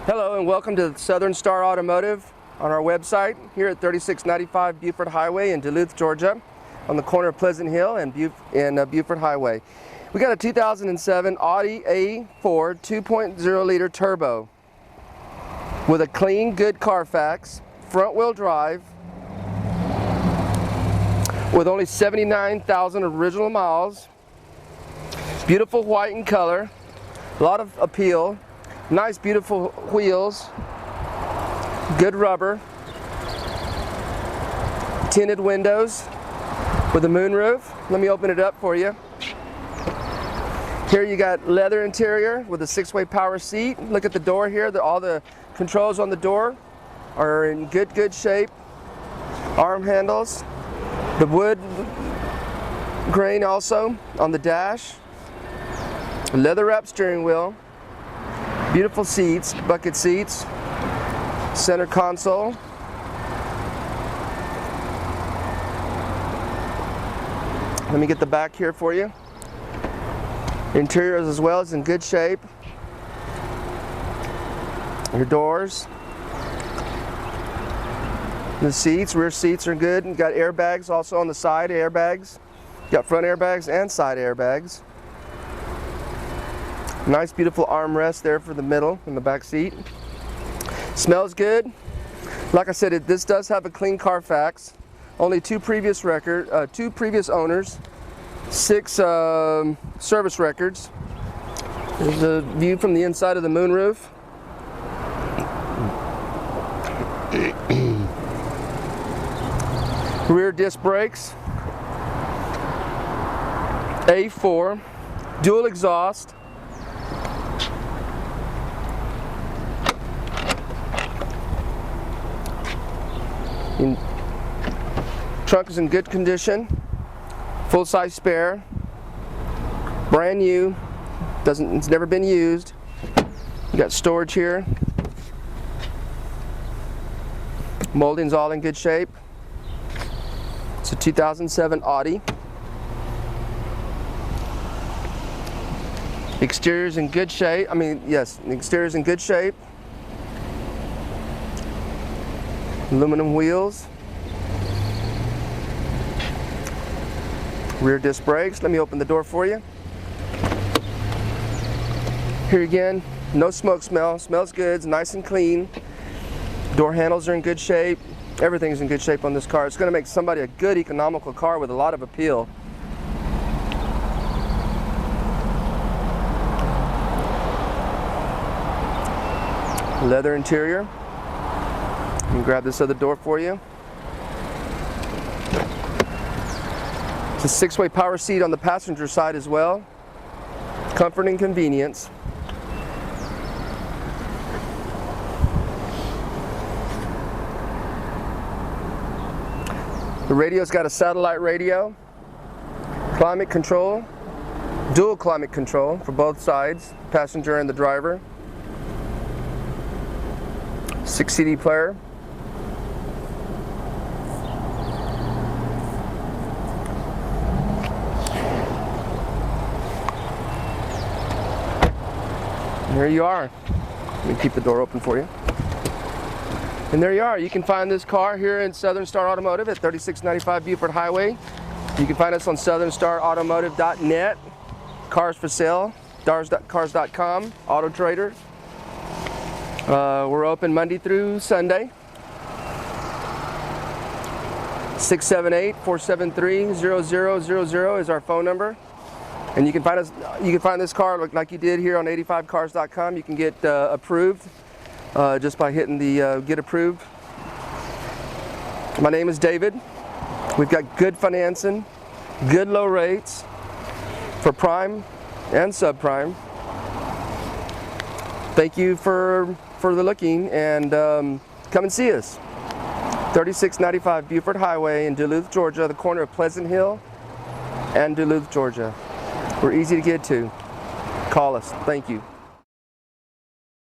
Hello and welcome to Southern Star Automotive on our website here at 3695 Buford Highway in Duluth, Georgia, on the corner of Pleasant Hill and Buford Highway. We got a 2007 Audi A4 2.0 liter turbo with a clean, good Carfax, front wheel drive, with only 79,000 original miles, beautiful white in color, a lot of appeal. Nice, beautiful wheels, good rubber, tinted windows with a moonroof. Let me open it up for you. Here you got leather interior with a 6-way power seat. Look at the door here. All the controls on the door are in good shape. Arm handles, the wood grain also on the dash, leather wrap steering wheel. Beautiful seats, bucket seats, center console. Let me get the back here for you. Interior as well is in good shape. Your doors. The seats, rear seats are good. You got airbags also on the side, airbags. You got front airbags and side airbags. Nice, beautiful armrest there for the middle and the back seat. Smells good. Like I said, this does have a clean Carfax. Only two previous owners, 6 service records. There's a view from the inside of the moonroof. Rear disc brakes. A4, dual exhaust. Trunk is in good condition, full-size spare, brand new, it's never been used. You got storage here. Molding's all in good shape. It's a 2007 Audi. Exterior's in good shape. The exterior's in good shape. Aluminum wheels. Rear disc brakes. Let me open the door for you. Here again, no smoke smell. Smells good. It's nice and clean. Door handles are in good shape. Everything's in good shape on this car. It's going to make somebody a good economical car with a lot of appeal. Leather interior. Let me grab this other door for you. It's a 6-way power seat on the passenger side as well. Comfort and convenience. The radio's got a satellite radio, climate control, dual climate control for both sides, passenger and the driver. 6 CD player. And there you are. Let me keep the door open for you. And there you are. You can find this car here in Southern Star Automotive at 3695 Buford Highway. You can find us on southernstarautomotive.net, cars for sale, cars.com, Auto Trader. We're open Monday through Sunday. 678-473-0000 is our phone number. And you can find us. You can find this car like you did here on 85cars.com. You can get approved just by hitting the get approved. My name is David. We've got good financing, good low rates for prime and subprime. Thank you for the looking, and come and see us. 3695 Buford Highway in Duluth, Georgia, the corner of Pleasant Hill and Duluth, Georgia. We're easy to get to. Call us. Thank you.